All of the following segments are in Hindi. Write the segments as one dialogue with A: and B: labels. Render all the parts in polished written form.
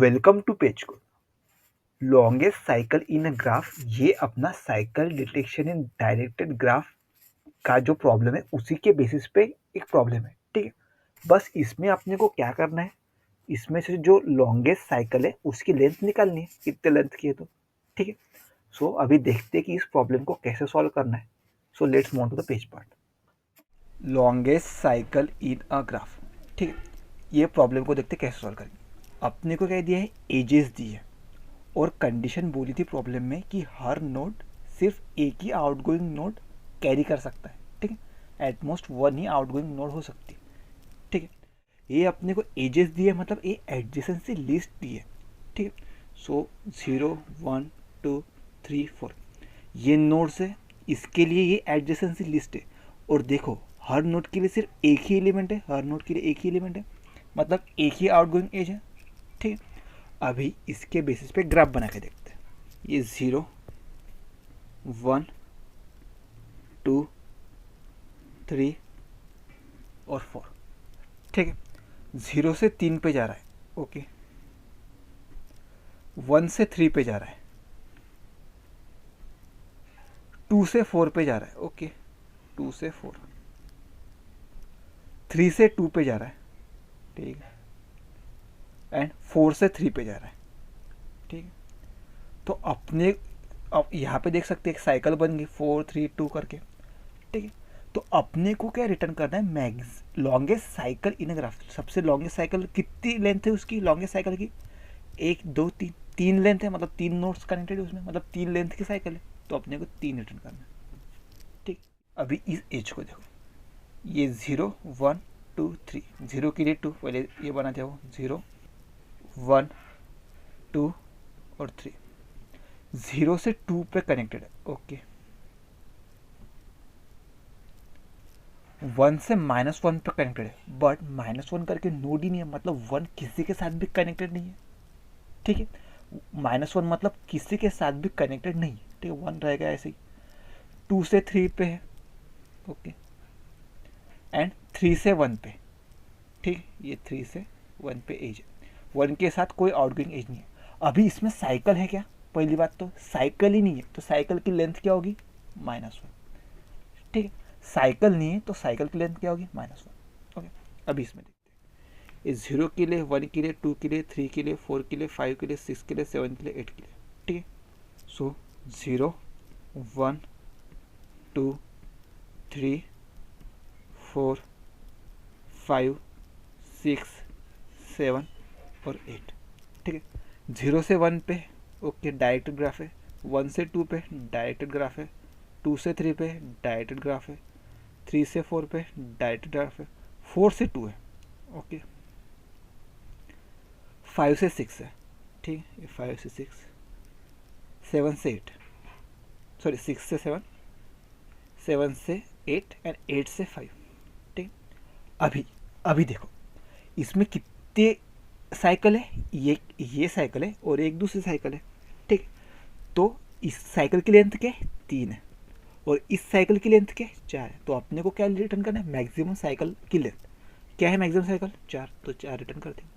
A: वेलकम टू पेज को longest cycle in a graph. ये अपना साइकिल डिटेक्शन इन डायरेक्टेड ग्राफ का जो प्रॉब्लम है उसी के बेसिस पे एक प्रॉब्लम है। ठीक है, बस इसमें अपने को क्या करना है, इसमें से जो लॉन्गेस्ट साइकिल है उसकी लेंथ निकालनी है, कितने लेंथ की है। तो ठीक है, सो अभी देखते हैं कि इस प्रॉब्लम को कैसे सॉल्व करना है। So let's move to the page part. Longest cycle in a graph. ठीक है, ये प्रॉब्लम को देखते कैसे सॉल्व करेंगे। अपने को क्या दिया है, एजेस दी है और कंडीशन बोली थी प्रॉब्लम में कि हर नोड सिर्फ एक ही आउटगोइंग नोड कैरी कर सकता है। ठीक है, एटमोस्ट वन ही आउटगोइंग नोड हो सकती है। ठीक है, ये अपने को एजेस दिए, मतलब ये एडजेसेंसी लिस्ट दी है। ठीक है, सो 0 1 2 3 4 ये नोड्स है, इसके लिए ये एडजेसेंसी लिस्ट है। और देखो हर नोड के लिए सिर्फ एक ही एलिमेंट है, हर नोड के लिए एक ही एलिमेंट है, मतलब एक ही आउटगोइंग एज है। ठीक है, अभी इसके बेसिस पे ग्राफ बना के देखते हैं। ये 0 1 2 3 और 4। ठीक है, 0 से 3 पे जा रहा है, ओके। 1 से 3 पे जा रहा है, 2 से 4 पे जा रहा है, ओके। 2 से 4, 3 से 2 पे जा रहा है, ठीक है, एंड 4 से 3 पे जा रहा है। ठीक है, तो अपने अब यहाँ पे देख सकते हैं एक साइकिल बन गई 4 3 2 करके। ठीक है, तो अपने को क्या रिटर्न करना है, मैक्स लॉन्गेस्ट साइकिल इन ग्राफ। सबसे लॉन्गेस्ट साइकिल कितनी लेंथ है उसकी, लॉन्गेस्ट साइकिल की 1 2 3 3 लेंथ है, मतलब 3 नोड्स कनेक्टेड है उसमें, मतलब 3 लेंथ की साइकिल है। तो अपने को 3 रिटर्न करना है। ठीक, अभी इस एज को देखो, ये 0 1 2 3, 0 के लिए 2, पहले ये बना था वो 0 1 2 और 3, 0 से 2 पे कनेक्टेड है, ओके। 1 से -1 पे कनेक्टेड है, बट -1 करके नोड ही नहीं है, मतलब 1 किसी के साथ भी कनेक्टेड नहीं है। ठीक है, -1 मतलब किसी के साथ भी कनेक्टेड नहीं है। ठीक है, 1 रहेगा ऐसे ही। 2 से 3 पे है, ओके, एंड 3 से 1 पे। ठीक, ये 3 से 1 पे एज है, 1 के साथ कोई आउटगोइंग एज नहीं है। अभी इसमें साइकिल है क्या, पहली बात तो साइकिल ही नहीं है, तो साइकिल की लेंथ क्या होगी, -1। ठीक है, साइकिल नहीं है तो साइकिल की लेंथ क्या होगी, -1। ओके, अभी इसमें देखते हैं। इस 0 के लिए, 1 के लिए, 2 के लिए, 3 के लिए, 4 के लिए, 5 के लिए, 6 के लिए, 7 के लिए, 8 के लिए। ठीक है, सो 0 1 2 3 4 5 6 7 और 8। ठीक है, 0 से 1 पे ओके डायरेक्टेड ग्राफ है, 1 से 2 पे डायरेक्टेड ग्राफ है, 2 से 3 पे डायरेक्टेड ग्राफ है, 3 से 4 पे डायरेक्टेड ग्राफ है, 4 से 2 है, ओके। 5 से 6 है, ठीक है, 5 से 6, 7 से 8, सॉरी 6 से 7, 7 से 8 एंड 8 से 5। ठीक, अभी अभी देखो इसमें कितने साइकिल है, ये साइकिल है और एक दूसरी साइकिल है। ठीक, तो इस साइकिल की लेंथ क्या है, 3 है, और इस साइकिल की लेंथ क्या है, 4 है। तो अपने को क्या रिटर्न करना है, मैक्सिमम साइकिल की लेंथ क्या है, मैक्सिमम साइकिल 4, तो 4 रिटर्न कर देंगे।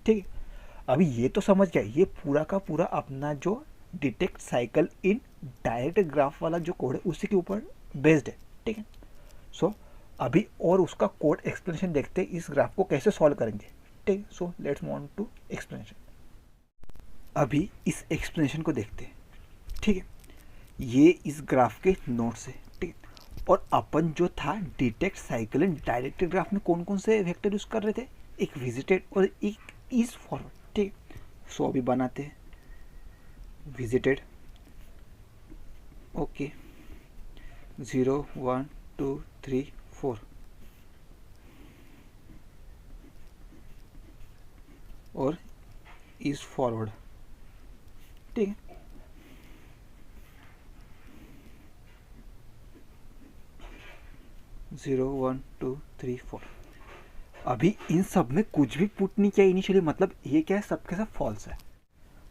A: ठीक है, अभी ये तो समझ गया, ये पूरा का पूरा अपना जो detect cycle in direct graph वाला जो कोड है उसी के ऊपर बेस्ड है। ठीक है, सो अभी और उसका कोड एक्सप्लेनेशन देखते हैं, इस ग्राफ को कैसे सॉल्व करेंगे। ठीक है, so let's move on to explanation. अभी इस एक्सप्लेनेशन को देखते हैं। ठीक है, ये इस ग्राफ के नोट्स है। ठीक है, और अपन जो था detect cycle in directed graph में कौन कौन से वेक्टर यूज कर रहे थे, एक विजिटेड और एक इज फॉरवर्ड। ठीक, सो अभी बनाते हैं विजिटेड, ओके, 0 1 2 3 4 और इज फॉरवर्ड। ठीक है, जीरो 1 2 3 4। अभी इन सब में कुछ भी पुट नहीं किया इनिशियली, मतलब ये क्या है, सबके सब फॉल्स है।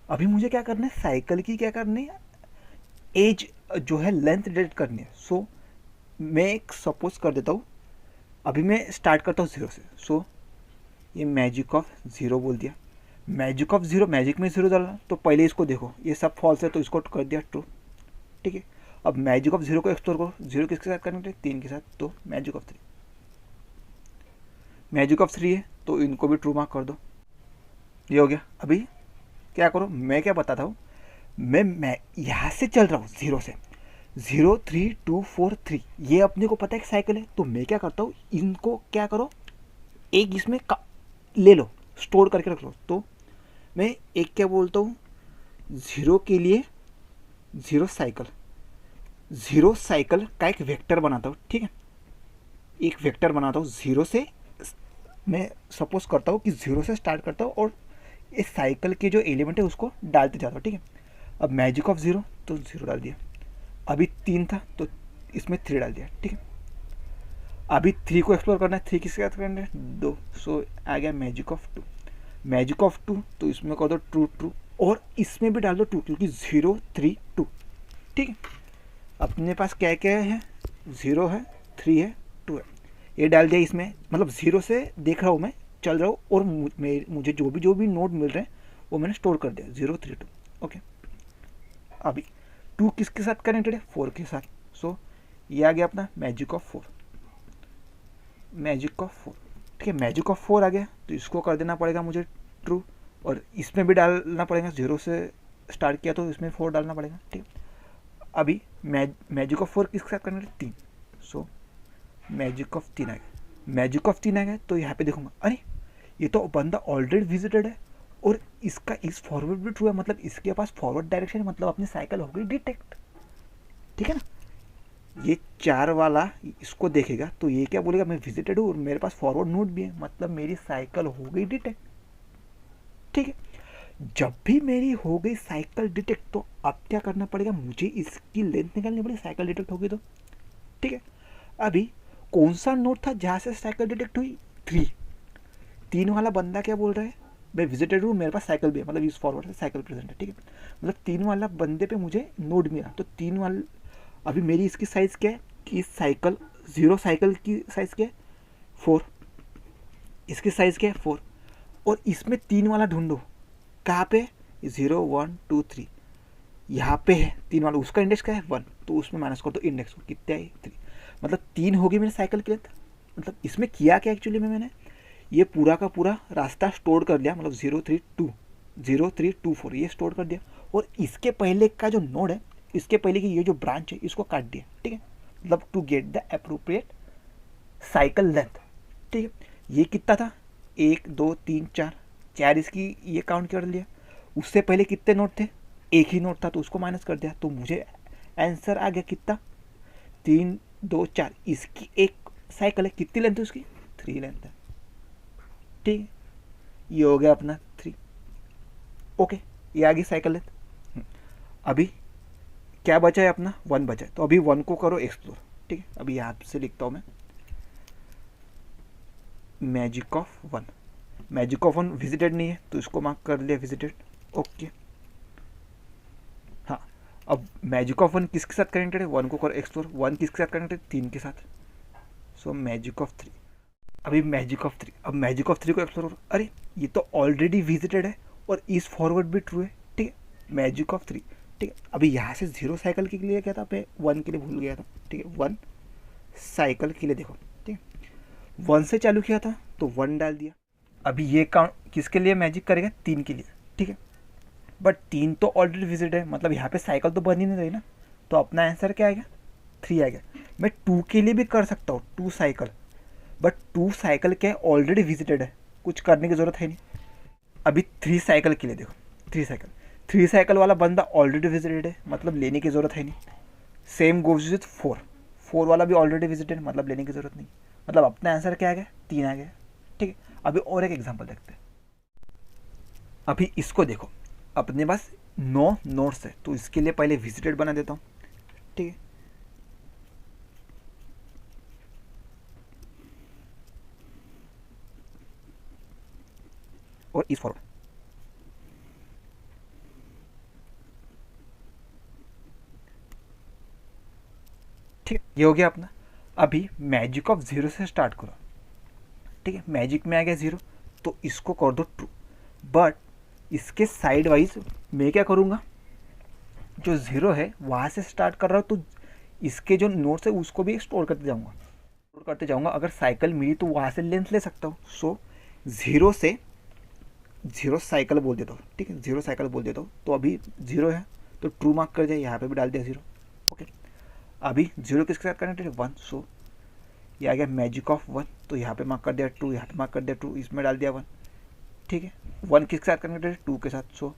A: अभी मुझे क्या करना है, साइकिल की क्या करनी है, एज जो है लेंथ डिटेक्ट करनी है। सो मैं एक सपोज कर देता हूँ, अभी मैं स्टार्ट करता हूँ 0 से। सो ये मैजिक ऑफ 0 बोल दिया, मैजिक ऑफ जीरो, मैजिक में जीरो डालना, तो पहले इसको देखो, ये सब फॉल्स है तो इसको कर दिया ट्रू, ठीक है। अब मैजिक ऑफ जीरो को एक्सप्लोर करो, जीरो किसके साथ कनेक्ट है, 3 के साथ, तो मैजिक ऑफ 3। मैजिक ऑफ 3 है तो इनको भी ट्रू मार्क कर दो, ये हो गया। अभी क्या करो, मैं क्या बताता हूँ, मैं यहाँ से चल रहा हूँ जीरो से, 0 3 2 4 3, ये अपने को पता है एक साइकिल है, तो मैं क्या करता हूँ, इनको क्या करो, एक इसमें ले लो, स्टोर करके रख लो। तो मैं एक क्या बोलता हूँ, जीरो के लिए जीरो साइकिल का एक वेक्टर बनाता हूँ, ठीक है। एक वेक्टर बनाता हूँ जीरो से, मैं सपोज करता हूँ कि जीरो से स्टार्ट करता हूँ और इस साइकिल के जो एलिमेंट है उसको डालते जाता हूँ, ठीक है। अब मैजिक ऑफ जीरो, तो जीरो डाल दिया। अभी 3 था तो इसमें 3 डाल दिया, ठीक है। अभी 3 को एक्सप्लोर करना है, 3 किसके साथ करना है, 2, सो आ गया मैजिक ऑफ 2। मैजिक ऑफ 2 तो इसमें कर दो ट्रू ट्रू, और इसमें भी डाल दो 2 क्योंकि 0 3 2, ठीक है। अपने पास क्या क्या है, 0 है, 3 है, 2 है, ये डाल दिया इसमें। मतलब 0 से देख रहा हूँ मैं, चल रहा हूँ, और मुझे जो भी नोड मिल रहे हैं वो मैंने स्टोर कर दिया, 0 3 2, ओके। अभी 2 किसके साथ कनेक्टेड है, 4 के साथ, सो ये आ गया अपना मैजिक ऑफ 4, मैजिक ऑफ 4, ठीक है। मैजिक ऑफ 4 आ गया तो इसको कर देना पड़ेगा मुझे ट्रू, और इसमें भी डालना पड़ेगा, 0 से स्टार्ट किया तो इसमें 4 डालना पड़ेगा, ठीक है। अभी मैजिक ऑफ 4 किसके साथ करना है, 3, सो मैजिक ऑफ 3 आ गया। मैजिक ऑफ 3 आ गया तो यहाँ पे देखूंगा, अरे ये तो बंदा ऑलरेडी विजिटेड है, और इसका इस फॉरवर्ड भी ट्रू है, मतलब इसके पास फॉरवर्ड डायरेक्शन है, मतलब अपनी साइकिल हो गई डिटेक्ट, ठीक है ना। ये 4 वाला इसको देखेगा तो ये क्या बोलेगा, मैं विजिटेड हूँ और मेरे पास फॉरवर्ड नोड भी है, मतलब मेरी साइकिल हो गई डिटेक्ट, ठीक है। जब भी मेरी हो गई साइकिल डिटेक्ट, तो अब क्या करना पड़ेगा, मुझे इसकी लेंथ निकालनी पड़ेगी, साइकिल डिटेक्ट होगी तो, ठीक है। अभी कौन सा नोड था जहाँ से साइकिल डिटेक्ट हुई, 3 वाला बंदा क्या बोल रहा है, मैं विजिटेड हूँ, मेरे पास साइकिल भी है, मतलब इस फॉरवर्ड से साइकिल प्रेजेंट है, ठीक है। मतलब 3 वाला बंदे पे मुझे नोड मिला, तो 3 वाला, अभी मेरी इसकी साइज़ क्या है कि साइकिल, 0 साइकिल की साइज़ क्या है, 4, इसकी साइज़ क्या है 4, और इसमें 3 वाला ढूंढो, कहाँ पे, 0 1 2 3, यहाँ पे है 3 वाला, उसका इंडेक्स क्या है 1, तो उसमें माइनस कर दो इंडेक्स को, कितने आई 3, मतलब 3 होगी मेरी साइकिल की लेंथ। मतलब इसमें किया क्या एक्चुअली में, मैंने ये पूरा का पूरा रास्ता स्टोर कर लिया, मतलब 0 3 2 4 ये स्टोर कर दिया, और इसके पहले का जो नोड है, इसके पहले की ये जो ब्रांच है इसको काट दिया, ठीक है। मतलब to get the appropriate cycle length, ठीक है। ये कितना था, 1 2 3 4, 4 इसकी ये काउंट कर लिया। उससे पहले कितने नोट थे, एक ही नोट था तो उसको माइनस कर दिया, तो मुझे आंसर आ गया कितना, 3 2 4, इसकी एक साइकिल है, कितनी लेंथ है उसकी, 3 लेंथ है, ठीक है। ये हो गया अपना 3, ओके, ये आ गई साइकिल लेंथ। अभी क्या बचा है अपना, 1 बचा है, तो अभी 1 को करो एक्सप्लोर, ठीक है। अभी यहाँ से लिखता हूँ मैं, magic of 1, magic of 1 visited नहीं है तो इसको मार्क कर लिया विजिटेड, ओके। हाँ, अब मैजिक ऑफ 1 किसके साथ कनेक्टेड है, 1 को करो एक्सप्लोर, 1 किसके साथ कनेक्टेड है, 3 के साथ, सो मैजिक ऑफ 3। अभी मैजिक ऑफ 3, अब मैजिक ऑफ 3 को एक्सप्लोर करो, अरे ये तो ऑलरेडी विजिटेड है और इस फॉरवर्ड भी ट्रू है, ठीक है। मैजिक ऑफ 3, ठीक है। अभी यहाँ से 0 साइकिल के लिए क्या था, मैं 1 के लिए भूल गया था, ठीक है। 1 साइकिल के लिए देखो, ठीक है, 1 से चालू किया था तो 1 डाल दिया। अभी ये काउंट किसके लिए मैजिक करेगा, 3 के लिए, ठीक है। बट 3 तो ऑलरेडी विजिट है, मतलब यहाँ पे साइकिल तो बन ही नहीं रही ना, तो अपना आंसर क्या आएगा, 3 आएगा। मैं 2 के लिए भी कर सकता हूँ, 2 साइकिल, बट 2 साइकिल क्या है, ऑलरेडी विजिटेड है, कुछ करने की ज़रूरत है नहीं। अभी 3 साइकिल के लिए देखो, 3 साइकिल वाला बंदा ऑलरेडी विजिटेड है, मतलब लेने की ज़रूरत है नहीं। सेम गोज विथ 4 वाला भी ऑलरेडी विजिटेड, मतलब लेने की ज़रूरत नहीं, मतलब अपना आंसर क्या आ गया, 3 आ गया, ठीक है। अभी और एक एग्जांपल देखते हैं। अभी इसको देखो, अपने पास 9 नोट्स है, तो इसके लिए पहले विजिटेड बना देता हूँ, ठीक है। और इस फॉरवर्ड, ठीक है, ये हो गया अपना। अभी मैजिक ऑफ 0 से स्टार्ट करो, ठीक है। मैजिक में आ गया 0 तो इसको कर दो ट्रू, बट इसके साइड वाइज मैं क्या करूँगा, जो 0 है वहाँ से स्टार्ट कर रहा हूँ, तो इसके जो नोट्स है उसको भी स्टोर करते जाऊँगा। अगर साइकिल मिली तो वहाँ से लेंथ ले सकता हूँ। सो 0 से 0 साइकिल बोल देता हूँ, ठीक है, 0 साइकिल बोल देता हूँ। तो अभी 0 है तो ट्रू मार्क कर दिया, यहाँ पे भी डाल दिया 0। ओके, अभी 0 किसके साथ कनेक्टेड है, 1। सो ये आ गया मैजिक ऑफ 1, तो यहाँ पे मार्क कर दिया 2, यहाँ पे मार्क कर दिया 2, इसमें डाल दिया 1। ठीक है, 1 किसके साथ कनेक्टेड है, 2 के साथ। सो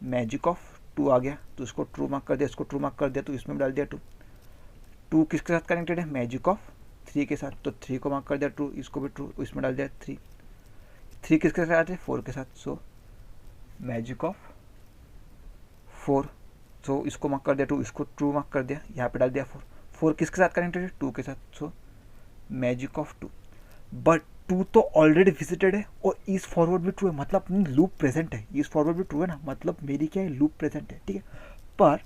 A: मैजिक ऑफ 2 आ गया, तो इसको ट्रू मार्क कर दिया, इसको ट्रू मार्क कर दिया, तो इसमें भी डाल दिया 2। 2 किसके साथ कनेक्टेड है, मैजिक ऑफ 3 के साथ, तो 3 को मार्क कर दिया ट्रू, इसको भी ट्रू, इसमें डाल दिया 3। 3 किसके साथ है, 4 के साथ। सो मैजिक ऑफ 4, सो इसको मार्क कर दिया 2, इसको ट्रू मार्क कर दिया, यहाँ पे डाल दिया 4। 4 किसके साथ कनेक्टेड है, 2 के साथ। सो मैजिक ऑफ 2, बट 2 तो ऑलरेडी विजिटेड है और इस फॉरवर्ड भी ट्रू है, मतलब अपनी लूप प्रेजेंट है। इस फॉरवर्ड भी ट्रू है ना, मतलब मेरी क्या है, लूप प्रेजेंट है। ठीक है, पर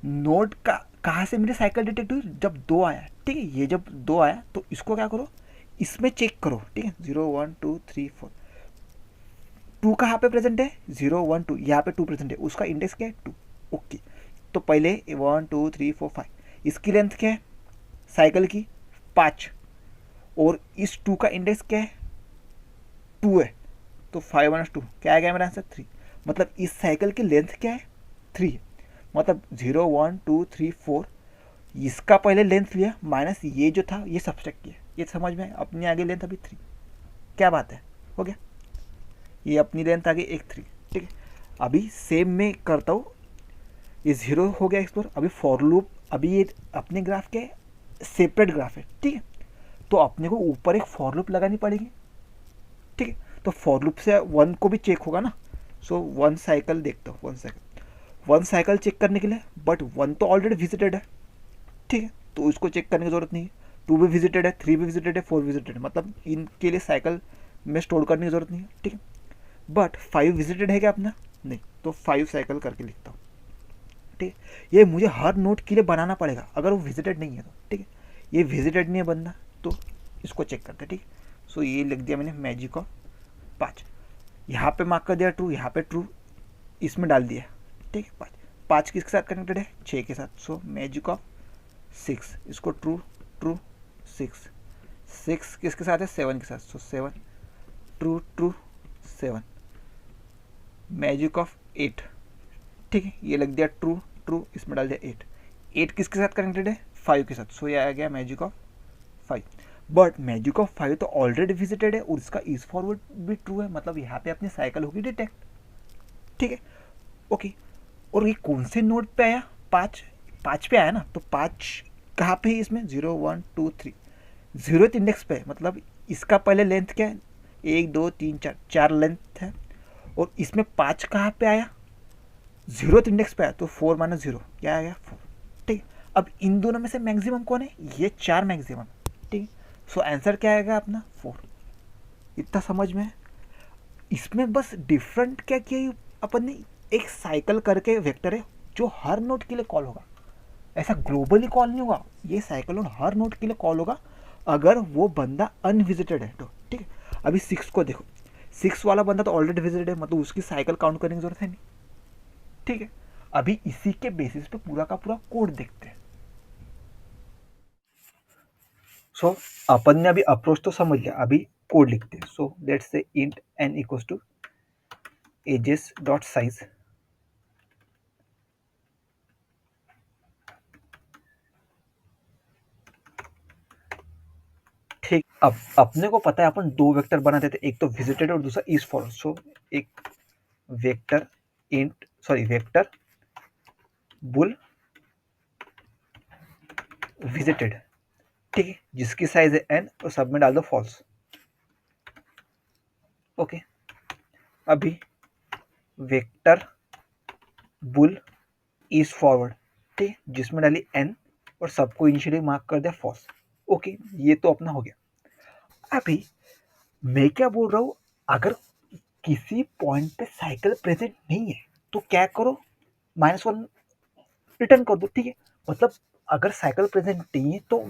A: नोड का कहाँ से मेरी साइकिल डिटेक्ट हुई, जब 2 आया। ठीक है, ये जब 2 आया तो इसको क्या करो, इसमें चेक करो। ठीक है, 0 1 2 3 4, 2 कहाँ पे प्रेजेंट है, 0 1 2, यहाँ पे 2 प्रेजेंट है, उसका इंडेक्स क्या है, 2। ओके, तो पहले 1 2 3 4 5, इसकी लेंथ क्या है साइकिल की, 5, और इस 2 का इंडेक्स क्या है, 2 है, तो 5 माइनस 2 क्या आ गया मेरा आंसर, 3। मतलब इस साइकिल की लेंथ क्या है, 3 है। मतलब 0 1 2 3 4, इसका पहले लेंथ लिया माइनस ये जो था ये सब्सट्रैक्ट किया। ये समझ में अपनी आगे लेंथ अभी 3, क्या बात है, हो गया, ये अपनी लेंथ आगे एक 3। ठीक है, अभी सेम में करता हूँ, ये 0 हो गया एक्सप्लोर। अभी फॉर लूप, अभी ये अपने ग्राफ के सेपरेट ग्राफ है। ठीक है, तो अपने को ऊपर एक फॉर लूप लगानी पड़ेगी। ठीक है, तो फॉर लूप से 1 को भी चेक होगा ना। सो 1 साइकिल देखता हूँ, 1 साइकिल चेक करने के लिए, बट 1 तो ऑलरेडी विजिटेड है। ठीक है, तो उसको चेक करने की जरूरत नहीं है। 2 भी विजिटेड है, 3 भी विजिटेड है, 4 विजिटेड है, मतलब इनके लिए साइकिल में स्टोर करने की जरूरत नहीं है। ठीक है, बट 5 विजिटेड है क्या अपना, नहीं, तो 5 साइकिल करके लिखता हूँ। ठीक है, ये मुझे हर नोट के लिए बनाना पड़ेगा अगर वो विजिटेड नहीं है तो। ठीक है, ये विजिटेड नहीं है बंदा, तो इसको चेक करते हैं। ठीक है, सो ये लिख दिया मैंने मैजिक ऑफ 5, यहाँ पे मार्क कर दिया ट्रू, यहाँ पे ट्रू, इसमें डाल दिया। ठीक है, 5, 5 किसके साथ कनेक्टेड है, 6 के साथ। सो मैजिक ऑफ 6, इसको ट्रू ट्रू 6, 6 किसके साथ है, 7 के साथ। सो 7 ट्रू ट्रू 7, मैजिक ऑफ 8। ठीक है, ये लग दिया ट्रू ट्रू, इसमें डाल दिया 8। 8 किसके साथ कनेक्टेड है, 5 के साथ। सो ये आ गया magic of 5, but magic of 5 तो ऑलरेडी विजिटेड है और इसका इज फॉरवर्ड भी ट्रू है, मतलब यहाँ पे अपनी साइकिल होगी डिटेक्ट। ठीक है, ओके, और ये कौन से नोड पे आया, 5, 5 पे आया ना, तो 5 कहाँ पे है इसमें, 0 1 2 3, 0th इंडेक्स पे है, मतलब इसका पहले लेंथ क्या है, 1 2 3 4, 4 लेंथ है, और इसमें 5 कहाँ पे आया, 0th इंडेक्स पे आया, तो 4 माइनस 0 क्या आ गया, 4। ठीक है, अब इन दोनों में से मैक्सिमम कौन है, ये 4 मैक्सिमम। ठीक है, सो आंसर क्या आएगा अपना 4। इतना समझ में है। इसमें बस डिफरेंट क्या किया अपन ने, एक साइकिल करके वेक्टर है जो हर नोड के लिए कॉल होगा, ऐसा ग्लोबली कॉल नहीं होगा, ये साइकिल नोड हर नोड के लिए कॉल होगा अगर वो बंदा अनविजिटेड है तो। ठीक है, अभी 6 को देखो, 6 वाला बंदा तो ऑलरेडी विजिटेड है, मतलब उसकी साइकिल काउंट करने की जरूरत है नहीं। ठीक है, अभी इसी के बेसिस पे पूरा का पूरा कोड देखते हैं। सो अपन ने अभी अप्रोच तो समझ लिया, अभी कोड लिखते हैं। So let's say int n equals to edges dot size. ठीक, अब अपने को पता है अपन दो वेक्टर बनाते थे, एक तो विजिटेड और दूसरा इज फॉर। सो एक vector int, sorry vector bool visited, ठीक है, जिसकी साइज है n और सब में डाल दो फॉल्स। ओके, अभी वेक्टर बुल इज फॉरवर्ड, ठीक है, जिसमें डाली n और सबको इनिशियली मार्क कर दिया फॉल्स। ओके, ये तो अपना हो गया। अभी मैं क्या बोल रहा हूँ, अगर किसी पॉइंट पे साइकिल प्रेजेंट नहीं है तो क्या करो, -1 रिटर्न कर दो। ठीक है, मतलब अगर साइकिल प्रेजेंट नहीं है तो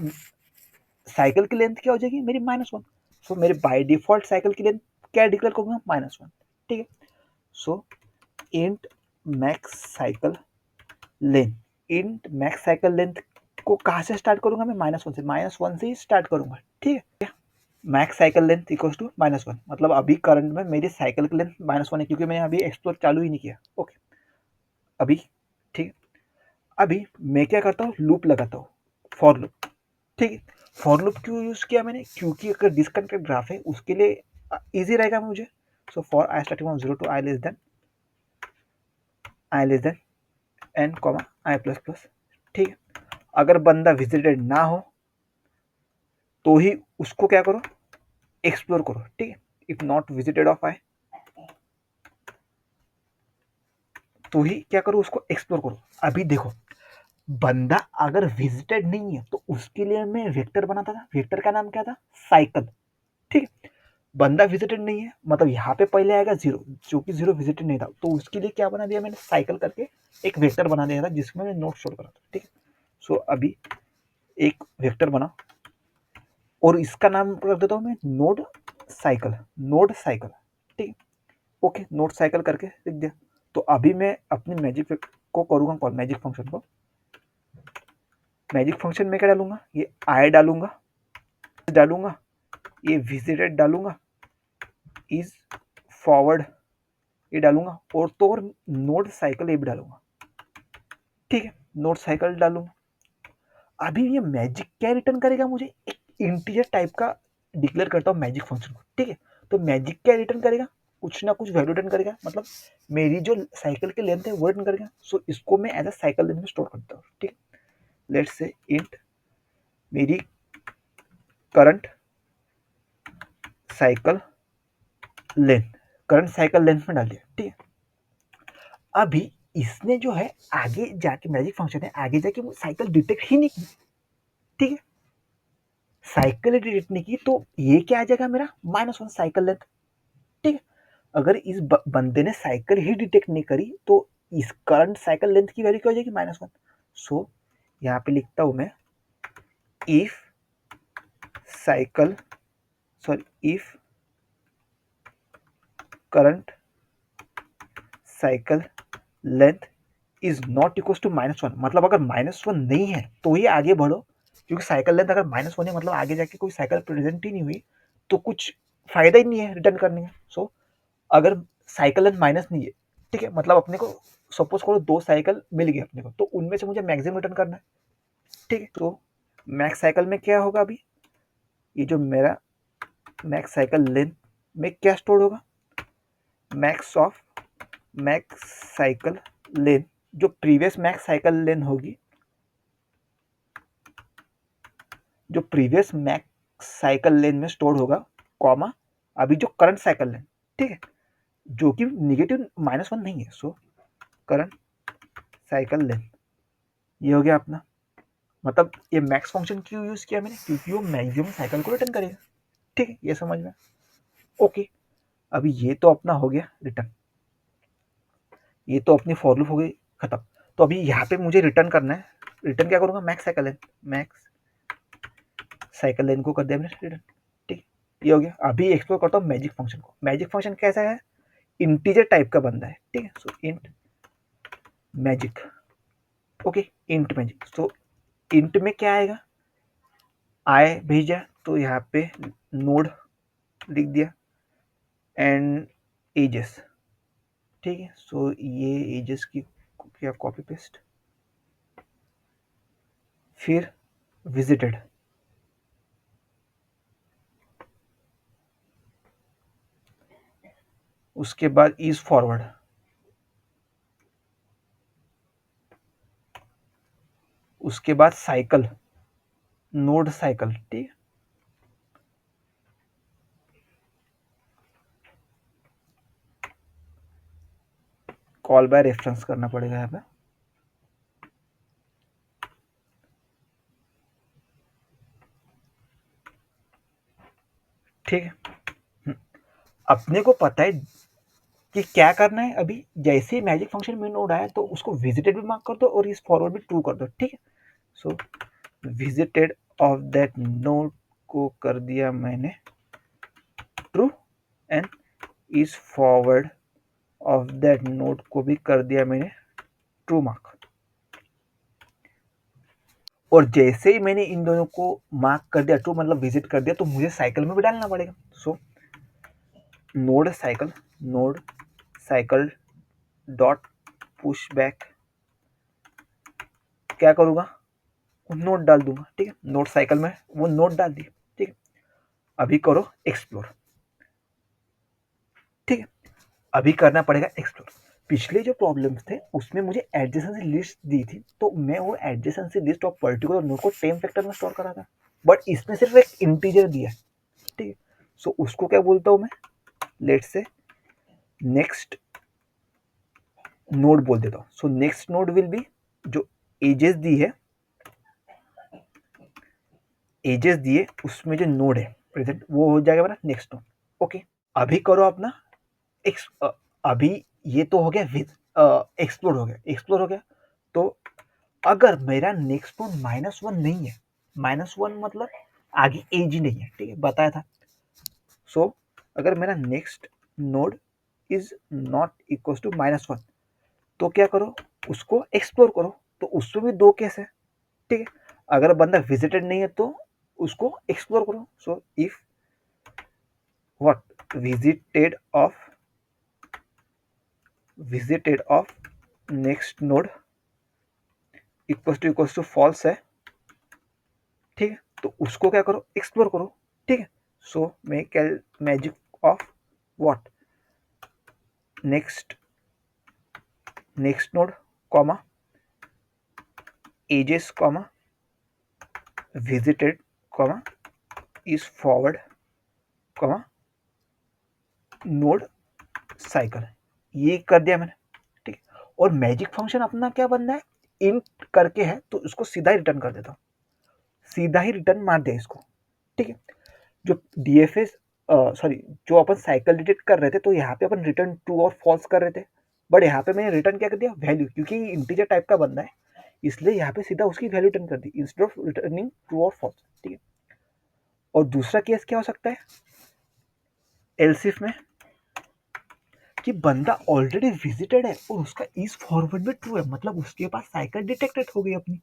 A: साइकिल की लेंथ क्या हो जाएगी मेरी, -1। सो मेरे बाय डिफॉल्ट साइकिल की लेंथ क्या डिक्लेयर करूंगा, -1। ठीक है, so int max cycle length. Int max cycle length को कहाँ से स्टार्ट करूंगा मैं? -1 से ही स्टार्ट करूंगा, ठीक है। Max cycle length equals to -1, मतलब अभी करंट में मेरी साइकिल की लेंथ -1 है, क्योंकि मैंने अभी एक्सप्लोर चालू ही नहीं किया। ओके, अभी ठीक है। अभी मैं क्या करता हूँ, लूप लगाता हूँ, फॉर लूप, ठीक है। फॉर लूप क्यों यूज किया मैंने? क्योंकि अगर डिस्कनेक्टेड ग्राफ है उसके लिए इजी रहेगा मुझे। So for I starting from 0 to I less than N comma I plus plus, ठीक है। अगर बंदा विजिटेड ना हो तो ही उसको क्या करो, एक्सप्लोर करो, ठीक है। इफ नॉट विजिटेड ऑफ आई तो ही क्या करो, उसको एक्सप्लोर करो। अभी देखो, बंदा अगर विजिटेड नहीं है तो उसके लिए मैं वेक्टर बनाता था। वेक्टर का नाम क्या था? साइकिल, ठीक है। बंदा विजिटेड नहीं है, मतलब यहाँ पे पहले आएगा 0, जो कि 0 विजिटेड नहीं था, तो उसके लिए क्या बना दिया मैंने? साइकिल करके एक वेक्टर बना दिया था जिसमें मैं नोट स्टोर करा था, ठीक है। सो अभी एक वेक्टर बना और इसका नाम रख देता हूँ मैं नोड साइकिल, नोड साइकिल, ठीक है। ओके, नोड साइकिल करके लिख दिया। तो अभी मैं अपनी मैजिक को करूँगा कॉल, मैजिक फंक्शन को। मैजिक फंक्शन में क्या डालूंगा? ये आई डालूंगा, ये विजिटेड डालूंगा, इज फॉरवर्ड ये डालूंगा, और तो और नोड साइकिल ये भी डालूंगा, ठीक है। नोड साइकिल डालूंगा। अभी ये मैजिक क्या रिटर्न करेगा मुझे? एक इंटीजर टाइप का डिक्लेयर करता हूँ मैजिक फंक्शन को, ठीक है। तो मैजिक क्या रिटर्न करेगा? कुछ ना कुछ वैल्यू रिटर्न करेगा, मतलब मेरी जो साइकिल की लेंथ है वो रिटर्न करेगा। सो इसको मैं एज अ साइकिल लेंथ में स्टोर करता हूँ, ठीक है। लेट्स से इंट मेरी current cycle length, current cycle length में डाल दिया, ठीक है। अभी इसने जो है आगे जाके, मैजिक फंक्शन है, आगे जाके वो साइकिल डिटेक्ट ही नहीं की, ठीक है। साइकिल डिटेक्ट नहीं की तो ये क्या आ जाएगा मेरा? -1 साइकिल लेंथ, ठीक है। अगर इस बंदे ने साइकिल ही डिटेक्ट नहीं करी तो इस करंट साइकिल लेंथ की वैल्यू क्या हो जाएगी? -1। सो यहाँ पे लिखता हूं मैं if cycle if current cycle length is not equal to -1, मतलब अगर -1 नहीं है तो ही आगे बढ़ो, क्योंकि साइकिल लेंथ अगर -1 है मतलब आगे जाके कोई साइकिल प्रेजेंट ही नहीं हुई तो कुछ फायदा ही नहीं है रिटर्न करने का। सो अगर साइकिल लेंथ माइनस नहीं है, ठीक है, मतलब अपने को सपोज करो 2 साइकिल मिल गई अपने को, तो उनमें से मुझे मैक्सिमम रिटर्न करना है, ठीक है। तो मैक्स साइकिल में क्या होगा? अभी ये जो मेरा मैक्स साइकिल लेंथ में क्या स्टोर होगा? मैक्स साइकिल लेंथ, जो प्रीवियस मैक्स साइकिल लेंथ होगी, जो प्रीवियस मैक्स साइकिल लेंथ में स्टोर होगा, कॉमा अभी जो करंट साइकिल लेंथ, ठीक है, जो कि निगेटिव -1 नहीं है। सो करंट साइकिल लेंथ ये हो गया अपना। मतलब ये मैक्स फंक्शन क्यों यूज किया मैंने? क्योंकि वो मैक्सिमम साइकिल को रिटर्न करेगा, ठीक है। ये समझ में? ओके, अभी ये तो अपना हो गया रिटर्न, ये तो अपनी फॉर लूप हो गई खत्म। तो अभी यहाँ पे मुझे रिटर्न करना है। रिटर्न क्या करूंगा? मैक्स साइकिल लेंथ को कर दिया मैंने रिटर्न, ठीक, ये हो गया। अभी एक्सप्लोर करता हूँ मैजिक फंक्शन को। मैजिक फंक्शन कैसा है? इंटीजर टाइप का बंदा है, ठीक है। So int magic, okay, int magic. So int में क्या आएगा? आई भेजा तो यहाँ पे नोड लिख दिया एंड एजेस, ठीक है। सो ये एजेस की क्या कॉपी पेस्ट, फिर विजिटेड, उसके बाद इज फॉरवर्ड, उसके बाद साइकिल, नोड साइकिल, ठीक, कॉल बाय रेफरेंस करना पड़ेगा यहाँ पे, ठीक है। अपने को पता है कि क्या करना है। अभी जैसे ही मैजिक फंक्शन में नोड आया तो उसको विजिटेड भी मार्क कर दो और इस फॉरवर्ड भी ट्रू कर दो, ठीक है। सो विजिटेड ऑफ दैट नोड को कर दिया मैंने true and is forward of that node को भी कर दिया मैंने ट्रू मार्क। और जैसे ही मैंने इन दोनों को मार्क कर दिया ट्रू मतलब विजिट कर दिया, तो मुझे साइकिल में भी डालना पड़ेगा। So node cycle dot push back, क्या करूँगा, नोड डाल दूंगा। ठीक है, नोड साइकिल में वो नोड डाल दिए। ठीक है, अभी करो एक्सप्लोर। ठीक है, अभी करना पड़ेगा एक्सप्लोर। पिछले जो प्रॉब्लम्स थे उसमें मुझे एडजेसेंसी लिस्ट दी थी, तो मैं वो adjacency list of particular node को टेम फैक्टर में स्टोर करा था, बट इसमें सिर्फ एक इंटीजर दिया है। ठीक है, सो उसको क्या बोलता हूँ मैं, लेट से नेक्स्ट नोड बोल देता हूँ। So next node will be, जो एजेस दी है, एजेस दिए उसमें जो नोड है प्रेजेंट वो हो जाएगा मेरा नेक्स्ट नोड। ओके, अभी करो अपना अभी ये तो हो गया विद एक्सप्लोर हो गया, एक्सप्लोर हो गया। तो अगर मेरा नेक्स्ट नोड -1 नहीं है, -1 मतलब आगे एज ही नहीं है, ठीक है, बताया था। सो अगर मेरा next node is not equal to -1, तो क्या करो, उसको एक्सप्लोर करो। तो उसमें भी दो केस है। ठीक है, अगर बंदा विजिटेड नहीं है तो उसको एक्सप्लोर करो। So if what visited of next node equals to false है। ठीक है, तो उसको क्या करो, एक्सप्लोर करो। ठीक है, so make magic of what next node comma edges comma visited comma is forward comma node cycle, ये कर दिया मैंने। ठीक है, और मैजिक फंक्शन अपना क्या बनना है, इंट करके है तो उसको सीधा ही रिटर्न कर देता हूँ, सीधा ही रिटर्न मार दिया इसको। ठीक है, जो डीएफएस सॉरी जो अपन साइकिल डिटेक्ट कर रहे थे, तो यहाँ पे अपन रिटर्न ट्रू और फॉल्स कर रहे थे, बट यहाँ पे मैंने रिटर्न क्या कर दिया, वैल्यू, क्योंकि इंटीजर टाइप का बंदा है इसलिए यहाँ पे सीधा उसकी वैल्यू रिटर्न कर दी इंस्टेड ऑफ रिटर्निंग ट्रू और फॉल्स। ठीक है, और दूसरा केस क्या हो सकता है एलसिफ में, कि बंदा ऑलरेडी विजिटेड है और उसका इज फॉरवर्ड में ट्रू है, मतलब उसके पास साइकिल डिटेक्टेड हो गई अपनी।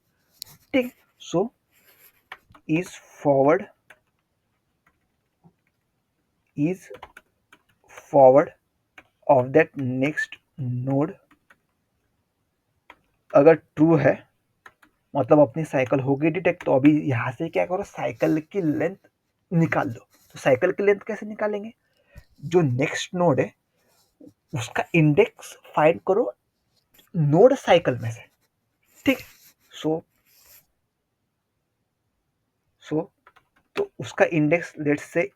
A: ठीक है, सो is forward of that next node अगर ट्रू है, मतलब अपनी साइकिल हो गई डिटेक्ट। तो अभी यहाँ से क्या करो, साइकिल की लेंथ निकाल लो। तो साइकिल की लेंथ कैसे निकालेंगे, जो नेक्स्ट नोड है उसका इंडेक्स फाइंड करो नोड साइकिल में से। ठीक, सो सो तो उसका index let's say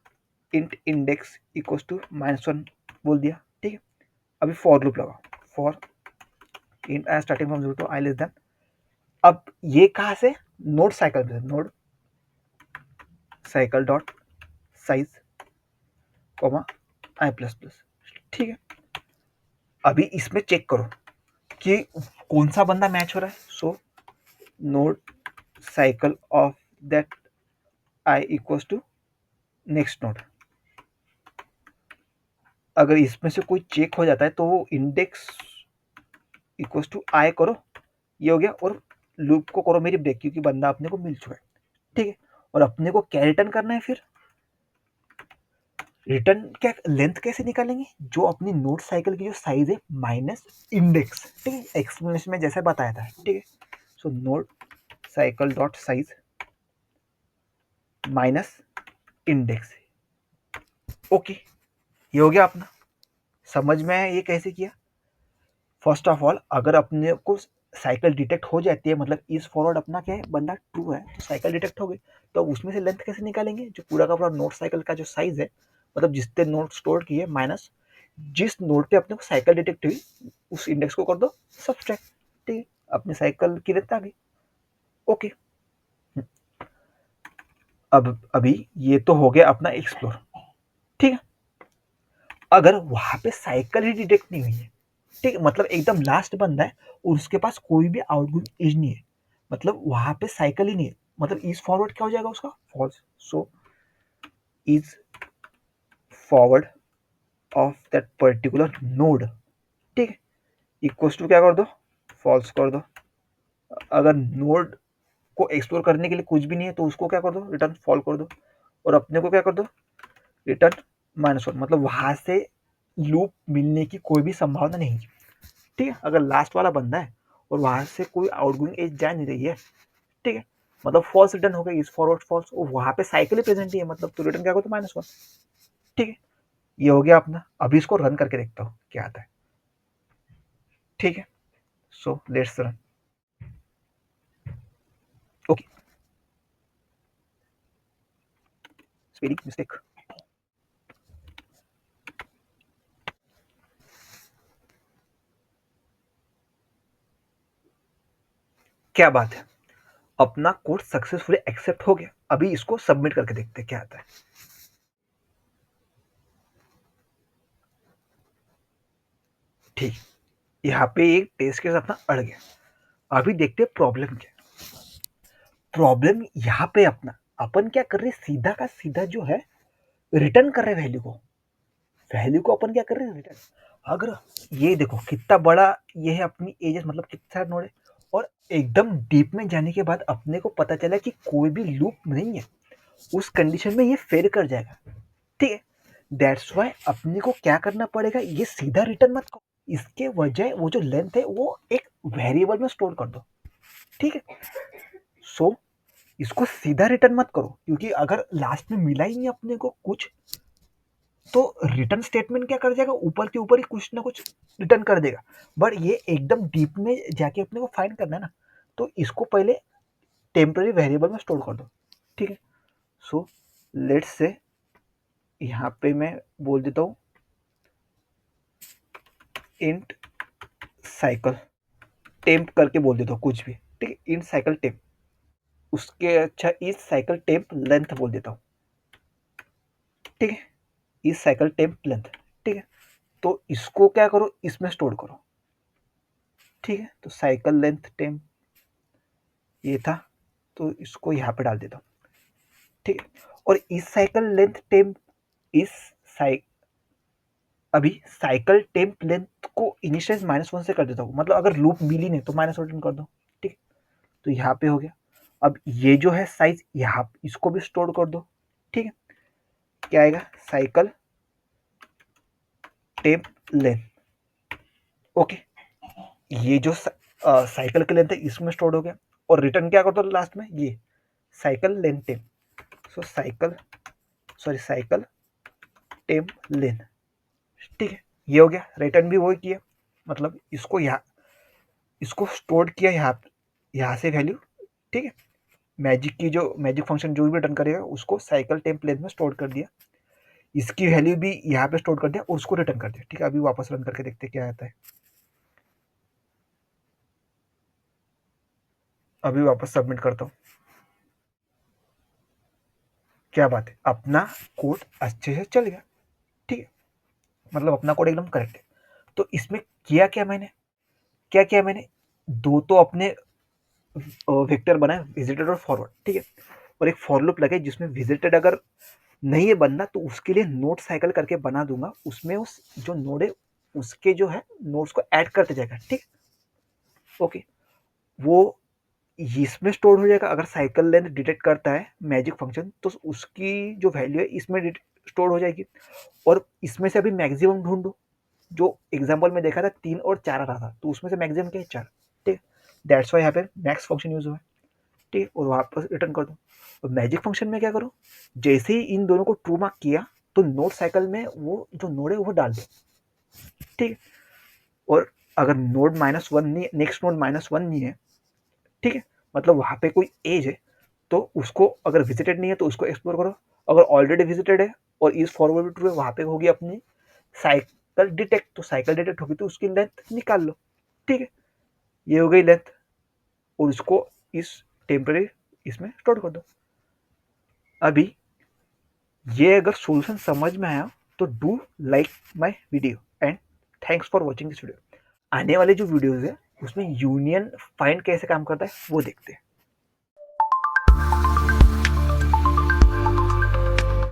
A: int index equals to -1 बोल दिया। ठीक है, अभी फॉर लूप लगाओ, for in starting from 0 to I less than. अब ये कहाँ से, नोड साइकिल में, node cycle dot size comma I plus plus. ठीक है, अभी इसमें चेक करो कि कौन सा बंदा मैच हो रहा है। So node cycle of that I equals to next node, अगर इसमें से कोई चेक हो जाता है तो वो इंडेक्स इक्वल्स टू आई करो, ये हो गया, और लूप को करो मेरी ब्रेक, क्योंकि बंदा अपने को मिल चुका है। ठीक है, और अपने को क्या रिटर्न करना है, फिर रिटर्न क्या लेंथ कैसे निकालेंगे, जो अपनी नोड साइकिल की जो साइज है माइनस इंडेक्स। ठीक है, एक्सप्लेनेशन में जैसे बताया था। ठीक है, so node cycle dot size minus index. Okay, ये हो गया अपना, समझ में आया ये कैसे किया। फर्स्ट ऑफ ऑल, अगर अपने को साइकिल डिटेक्ट हो जाती है, मतलब इज फॉरवर्ड अपना क्या है, बंदा ट्रू है, तो साइकिल डिटेक्ट हो गई, तो उसमें से लेंथ कैसे निकालेंगे, जो पूरा का पूरा नोड साइकिल का जो साइज है, मतलब जितने नोड स्टोर किए माइनस जिस नोड पे अपने को साइकिल डिटेक्ट हुई, उस इंडेक्स को कर दो सब्सट्रैक्ट। ठीक है, अपनी साइकिल की लेंथ आ गई। ओके, अब अभी ये तो हो गया अपना एक्सप्लोर। ठीक है, अगर वहां पे साइकिल ही डिटेक्ट नहीं हुई है, ठीक है, मतलब एकदम लास्ट बंदा है और उसके पास कोई भी आउटगोइंग एज नहीं है, मतलब वहां पे साइकिल ही नहीं है, मतलब इज फॉरवर्ड क्या हो जाएगा उसका, false. So is forward of that particular node equals to क्या कर दो, फॉल्स कर दो। अगर नोड को एक्सप्लोर करने के लिए कुछ भी नहीं है तो उसको क्या कर दो, रिटर्न फॉल कर दो। और अपने को क्या कर दो, रिटर्न -1। मतलब वहां से लूप मिलने की कोई भी संभावना नहीं है। ठीक है, अगर लास्ट वाला बंदा है और वहां से कोई आउटगोइंग एज जा नहीं रही है, ठीक है, मतलब फॉल्स रिटर्न हो गया, इज फॉरवर्ड फॉल्स, और वहां पे साइकिल ही प्रेजेंट ही है, मतलब तो रिटर्न क्या करो, -1। ठीक है, ये हो गया अपना। अभी इसको रन करके देखता हूँ क्या आता है। ठीक है, so let's run. Okay, spelling mistake. क्या बात है, अपना कोड सक्सेसफुली एक्सेप्ट हो गया। अभी इसको सबमिट करके देखते हैं क्या आता है। ठीक, यहाँ पे एक टेस्ट केस अपना अड़ गया। अभी देखते हैं प्रॉब्लम क्या। प्रॉब्लम यहाँ पे अपना, अपन क्या कर रहे, सीधा का सीधा जो है रिटर्न कर रहे वैल्यू को। वैल्यू को अपन क्या कर रहे हैं, रिटर्न। अगर ये देखो कितना बड़ा ये है अपनी एजेस, मतलब कितना नोड है। और एकदम डीप में जाने के बाद अपने को पता चला कि कोई भी लूप नहीं है, उस कंडीशन में ये फेल कर जाएगा। ठीक है, दैट्स वाई अपने को क्या करना पड़ेगा, ये सीधा रिटर्न मत करो, इसके वजह वो जो लेंथ है वो एक वेरिएबल में स्टोर कर दो। ठीक है, सो इसको सीधा रिटर्न मत करो, क्योंकि अगर लास्ट में मिला ही नहीं अपने को कुछ, तो रिटर्न स्टेटमेंट क्या कर जाएगा, ऊपर के ऊपर ही कुछ ना कुछ रिटर्न कर देगा। बट ये एकदम डीप में जाके अपने को फाइंड करना है ना, तो इसको पहले टेम्पररी वेरिएबल में स्टोर कर दो। ठीक है, सो लेट्स से यहाँ पे मैं बोल देता हूँ इंट साइकिल टेम्प करके बोल देता हूँ कुछ भी। ठीक है, इंट साइकिल टेम्प, उसके अच्छा इस साइकिल टेम्प लेंथ बोल देता हूँ। ठीक है, इस साइकिल टेम्प लेंथ। ठीक है, तो इसको क्या करो, इसमें स्टोर करो। ठीक है, तो साइकिल लेंथ टेम्प ये था, तो इसको यहाँ पे डाल देता हूँ। ठीक है, और इस साइकिल लेंथ टेम्प, इस साइक अभी साइकिल टेम्प लेंथ को इनिशियलाइज -1 से कर देता हूँ, मतलब अगर लूप मिली नहीं तो -1 रिटर्न कर दो। ठीक है, तो यहाँ पे हो गया। अब ये जो है साइज, यहाँ इसको भी स्टोर कर दो। ठीक है, क्या आएगा, साइकिल टेम्प लेंथ। ओके, ये जो साइकिल की लेंथ है इसमें स्टोर हो गया। और रिटर्न क्या कर दो लास्ट में, ये साइकिल लेंथ टेम्प। सो साइकिल टेम्प लेंथ। ठीक है, ये हो गया, रिटर्न भी वही किया, मतलब इसको स्टोर किया यहाँ से वैल्यू। ठीक है, मैजिक की जो मैजिक फंक्शन जो भी रिटर्न करेगा उसको साइकिल टेम्प लेंथ में स्टोर कर दिया, इसकी वैल्यू भी यहाँ पे स्टोर कर दिया और उसको रिटर्न कर दिया। ठीक है, अभी वापस रन करके देखते क्या आता है। अभी वापस सबमिट करता हूँ। क्या बात है, अपना कोड अच्छे से चल गया। ठीक है, मतलब अपना कोड एकदम करेक्ट है। तो इसमें क्या किया मैंने, दो तो अपने वेक्टर बनाए, विजिटेड और फॉरवर्ड। ठीक है, और एक फॉर लूप लगाए जिसमें विजिटेड अगर नहीं है बनना तो उसके लिए नोड साइकिल करके बना दूंगा, उसमें उस जो नोड है उसके जो है नोड्स को ऐड करते जाएगा। ठीक, ओके, वो इसमें स्टोर हो जाएगा। अगर साइकिल लेंथ डिटेक्ट करता है मैजिक फंक्शन तो उसकी जो वैल्यू है इसमें स्टोर हो जाएगी। और इसमें से अभी मैक्सिमम ढूंढो, जो एग्जाम्पल में देखा था 3 और 4 आ रहा था, तो उसमें से मैक्सिमम क्या है, 4। ठीक, दैट्स वाई यहाँ पे मैक्स फंक्शन यूज हुआ है। ठीक है, और वापस रिटर्न कर दो। और मैजिक फंक्शन में क्या करो, जैसे ही इन दोनों को ट्रू मार्क किया तो नोड साइकिल में वो जो नोड है वो डाल दो। ठीक है, और अगर नोड -1 नहीं, नेक्स्ट नोड -1 नहीं है, ठीक है, मतलब वहां पे कोई एज है, तो उसको अगर विजिटेड नहीं है तो उसको एक्सप्लोर करो। अगर ऑलरेडी विजिटेड है और इज फॉरवर्ड ट्रू है, वहां पे होगी अपनी साइकिल डिटेक्ट, तो साइकिल डिटेक्ट होगी तो उसकी लेंथ निकाल लो। ठीक है, ये हो गई लेंथ, और इसको इस टेम्पररी इसमें स्टोर कर दो। अभी ये अगर सॉल्यूशन समझ में आया तो do like my video and thanks for watching this video. आने वाले जो वीडियोस है उसमें यूनियन फाइंड कैसे काम करता है वो देखते हैं।